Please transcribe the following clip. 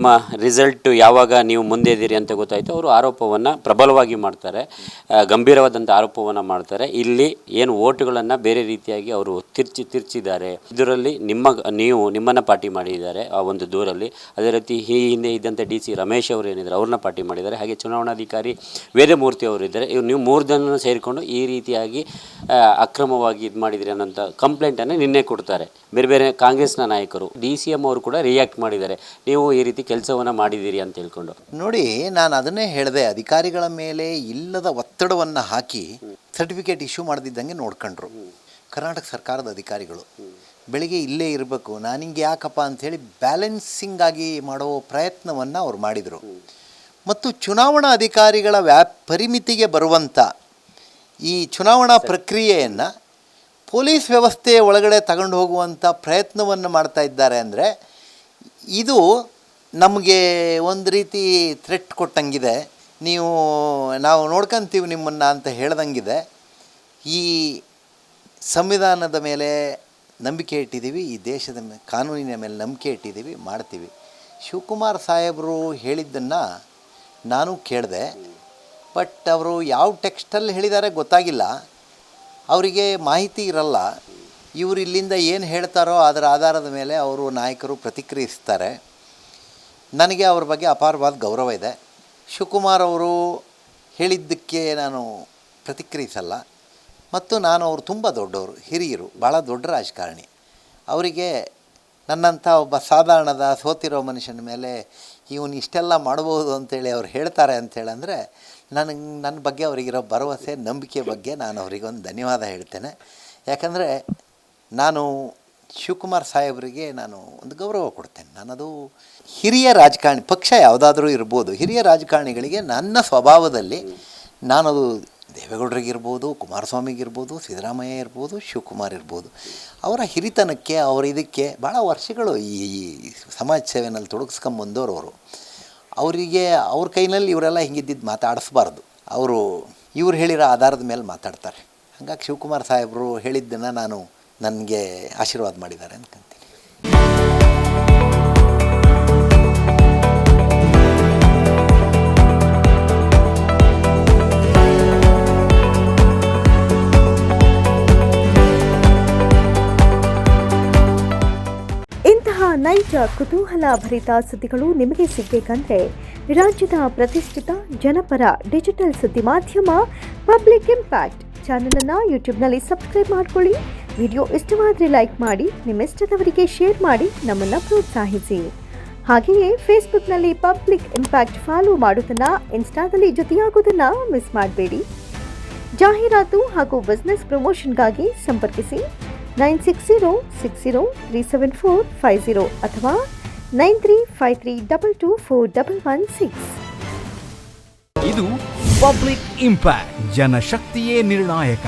ನಿಮ್ಮ ರಿಸಲ್ಟ್ ಯಾವಾಗ ನೀವು ಮುಂದೆ ಇದ್ದೀರಿ ಅಂತ ಗೊತ್ತಾಯಿತು ಅವರು ಆರೋಪವನ್ನು ಪ್ರಬಲವಾಗಿ ಮಾಡ್ತಾರೆ, ಗಂಭೀರವಾದಂಥ ಆರೋಪವನ್ನು ಮಾಡ್ತಾರೆ. ಇಲ್ಲಿ ಏನು ಓಟುಗಳನ್ನು ಬೇರೆ ರೀತಿಯಾಗಿ ಅವರು ತಿರ್ಚಿದ್ದಾರೆ. ಇದರಲ್ಲಿ ನಿಮ್ಮನ್ನು ಪಾರ್ಟಿ ಮಾಡಿದ್ದಾರೆ ಆ ಒಂದು ದೂರಲ್ಲಿ. ಅದೇ ರೀತಿ ಈ ಹಿಂದೆ ಇದ್ದಂಥ DC ರಮೇಶ್ ಅವರು ಏನಿದ್ದಾರೆ ಅವ್ರನ್ನ ಪಾರ್ಟಿ ಮಾಡಿದ್ದಾರೆ. ಹಾಗೆ ಚುನಾವಣಾಧಿಕಾರಿ ವೇದಮೂರ್ತಿ ಅವರು ಇದ್ದಾರೆ. ನೀವು 3 ಜನ ಸೇರಿಕೊಂಡು ಈ ರೀತಿಯಾಗಿ ಅಕ್ರಮವಾಗಿ ಇದು ಮಾಡಿದ್ರಿ ಅನ್ನೋಂಥ ಕಂಪ್ಲೇಂಟನ್ನು ನಿನ್ನೆ ಕೊಡ್ತಾರೆ. ಬೇರೆ ಬೇರೆ ಕಾಂಗ್ರೆಸ್ನ ನಾಯಕರು, DCM ಅವರು ಕೂಡ ರಿಯಾಕ್ಟ್ ಮಾಡಿದ್ದಾರೆ, ನೀವು ಈ ರೀತಿ ಕೆಲಸವನ್ನು ಮಾಡಿದ್ದೀರಿ ಅಂತ ಹೇಳ್ಕೊಂಡು. ನೋಡಿ, ನಾನು ಅದನ್ನೇ ಹೇಳಿದೆ, ಅಧಿಕಾರಿಗಳ ಮೇಲೆ ಇಲ್ಲದ ಒತ್ತಡವನ್ನು ಹಾಕಿ ಸರ್ಟಿಫಿಕೇಟ್ ಇಶ್ಯೂ ಮಾಡದಿದ್ದಂಗೆ ನೋಡ್ಕೊಂಡ್ರು ಕರ್ನಾಟಕ ಸರ್ಕಾರದ ಅಧಿಕಾರಿಗಳು. ಬೆಳಿಗ್ಗೆ ಇಲ್ಲೇ ಇರಬೇಕು, ನಾನು ಹಿಂಗೆ ಯಾಕಪ್ಪ ಅಂಥೇಳಿ ಬ್ಯಾಲೆನ್ಸಿಂಗ್ ಆಗಿ ಮಾಡೋ ಪ್ರಯತ್ನವನ್ನು ಅವ್ರು ಮಾಡಿದರು. ಮತ್ತು ಚುನಾವಣಾ ಅಧಿಕಾರಿಗಳ ಪರಿಮಿತಿಗೆ ಬರುವಂಥ ಈ ಚುನಾವಣಾ ಪ್ರಕ್ರಿಯೆಯನ್ನು ಪೊಲೀಸ್ ವ್ಯವಸ್ಥೆಯ ಒಳಗಡೆ ತಗೊಂಡು ಹೋಗುವಂಥ ಪ್ರಯತ್ನವನ್ನು ಮಾಡ್ತಾ ಇದ್ದಾರೆ. ಅಂದರೆ ಇದು ನಮಗೆ ಒಂದು ರೀತಿ ಥ್ರೆಟ್ ಕೊಟ್ಟಂಗಿದೆ, ನಾವು ನೋಡ್ಕೊಂತೀವಿ ನಿಮ್ಮನ್ನು ಅಂತ ಹೇಳ್ದಂಗಿದೆ. ಈ ಸಂವಿಧಾನದ ಮೇಲೆ ನಂಬಿಕೆ ಇಟ್ಟಿದ್ದೀವಿ, ಈ ದೇಶದ ಕಾನೂನಿನ ಮೇಲೆ ನಂಬಿಕೆ ಇಟ್ಟಿದ್ದೀವಿ, ಮಾಡ್ತೀವಿ. ಶಿವಕುಮಾರ್ ಸಾಹೇಬರು ಹೇಳಿದ್ದನ್ನು ನಾನು ಕೇಳಿದೆ, ಬಟ್ ಅವರು ಯಾವ ಟೆಕ್ಸ್ಟಲ್ಲಿ ಹೇಳಿದ್ದಾರೆ ಗೊತ್ತಾಗಿಲ್ಲ. ಅವರಿಗೆ ಮಾಹಿತಿ ಇರಲ್ಲ. ಇವರು ಇಲ್ಲಿಂದ ಏನು ಹೇಳ್ತಾರೋ ಅದರ ಆಧಾರದ ಮೇಲೆ ಅವರು ನಾಯಕರು ಪ್ರತಿಕ್ರಿಯಿಸ್ತಾರೆ. ನನಗೆ ಅವ್ರ ಬಗ್ಗೆ ಅಪಾರವಾದ ಗೌರವ ಇದೆ. ಶಿವಕುಮಾರ್ ಅವರು ಹೇಳಿದ್ದಕ್ಕೆ ನಾನು ಪ್ರತಿಕ್ರಿಯಿಸಲ್ಲ. ಮತ್ತು ನಾನು ಅವರು ತುಂಬ ದೊಡ್ಡವರು, ಹಿರಿಯರು, ಭಾಳ ದೊಡ್ಡ ರಾಜಕಾರಣಿ. ಅವರಿಗೆ ನನ್ನಂಥ ಒಬ್ಬ ಸಾಧಾರಣದ ಸೋತಿರೋ ಮನುಷ್ಯನ ಮೇಲೆ ಇವನು ಇಷ್ಟೆಲ್ಲ ಮಾಡ್ಬೋದು ಅಂತೇಳಿ ಅವ್ರು ಹೇಳ್ತಾರೆ ಅಂಥೇಳಂದರೆ ನನ್ನ ಬಗ್ಗೆ ಅವರಿಗಿರೋ ಭರವಸೆ, ನಂಬಿಕೆ ಬಗ್ಗೆ ನಾನು ಅವರಿಗೊಂದು ಧನ್ಯವಾದ ಹೇಳ್ತೇನೆ. ಯಾಕಂದರೆ ನಾನು ಶಿವಕುಮಾರ್ ಸಾಹೇಬರಿಗೆ ನಾನು ಒಂದು ಗೌರವ ಕೊಡ್ತೇನೆ. ನಾನದು ಹಿರಿಯ ರಾಜಕಾರಣಿ, ಪಕ್ಷ ಯಾವುದಾದ್ರೂ ಇರ್ಬೋದು, ಹಿರಿಯ ರಾಜಕಾರಣಿಗಳಿಗೆ ನನ್ನ ಸ್ವಭಾವದಲ್ಲಿ ನಾನದು ದೇವೇಗೌಡರಿಗಿರ್ಬೋದು, ಕುಮಾರಸ್ವಾಮಿಗಿರ್ಬೋದು, ಸಿದ್ದರಾಮಯ್ಯ ಇರ್ಬೋದು, ಶಿವಕುಮಾರ್ ಇರ್ಬೋದು, ಅವರ ಹಿರಿತನಕ್ಕೆ, ಅವರ ಇದಕ್ಕೆ ಭಾಳ ವರ್ಷಗಳು ಈ ಸಮಾಜ ಸೇವೆಯಲ್ಲಿ ತೊಡಗಿಸ್ಕೊಂಬಂದವರು ಅವರು. ಅವರಿಗೆ ಅವ್ರ ಕೈನಲ್ಲಿ ಇವರೆಲ್ಲ ಹಿಂಗಿದ್ದಿದ್ದು ಮಾತಾಡಿಸ್ಬಾರ್ದು. ಇವ್ರು ಹೇಳಿರೋ ಆಧಾರದ ಮೇಲೆ ಮಾತಾಡ್ತಾರೆ. ಹಾಗಾಗಿ ಶಿವಕುಮಾರ್ ಸಾಹೇಬರು ಹೇಳಿದ್ದನ್ನು ನನಗೆ ಆಶೀರ್ವಾದ ಮಾಡಿದ್ದಾರೆ ಅನ್ಕೊಂತೀನಿ. ಇಂತಹ ನೈಜ ಕುತೂಹಲ ಭರಿತ ಸುದ್ದಿಗಳು ನಿಮಗೆ ಸಿಗಬೇಕಂದ್ರೆ ರಾಜ್ಯದ ಪ್ರತಿಷ್ಠಿತ ಜನಪರ ಡಿಜಿಟಲ್ ಸುದ್ದಿ ಮಾಧ್ಯಮ ಪಬ್ಲಿಕ್ ಇಂಪ್ಯಾಕ್ಟ್ ಚಾನಲನ್ನು ಯೂಟ್ಯೂಬ್ನಲ್ಲಿ ಸಬ್ಸ್ಕ್ರೈಬ್ ಮಾಡ್ಕೊಳ್ಳಿ. ವಿಡಿಯೋ ಇಷ್ಟವಾದರೆ ಲೈಕ್ ಮಾಡಿ, ನಿಮ್ಮಿಷ್ಟದವರಿಗೆ ಶೇರ್ ಮಾಡಿ ನಮ್ಮನ್ನು ಪ್ರೋತ್ಸಾಹಿಸಿ. ಹಾಗೆಯೇ ಫೇಸ್ಬುಕ್ನಲ್ಲಿ ಪಬ್ಲಿಕ್ ಇಂಪ್ಯಾಕ್ಟ್ ಫಾಲೋ ಮಾಡೋದನ್ನು, ಇನ್ಸ್ಟಾದಲ್ಲಿ ಜೊತೆಯಾಗೋದನ್ನು ಮಿಸ್ ಮಾಡಬೇಡಿ. ಜಾಹೀರಾತು ಹಾಗೂ ಬಿಸ್ನೆಸ್ ಪ್ರಮೋಷನ್ಗಾಗಿ ಸಂಪರ್ಕಿಸಿ 9606037450 ಅಥವಾ 9353224116. ಇದು ಪಬ್ಲಿಕ್ ಇಂಪ್ಯಾಕ್ಟ್, ಜನಶಕ್ತಿಯೇ ನಿರ್ಣಾಯಕ.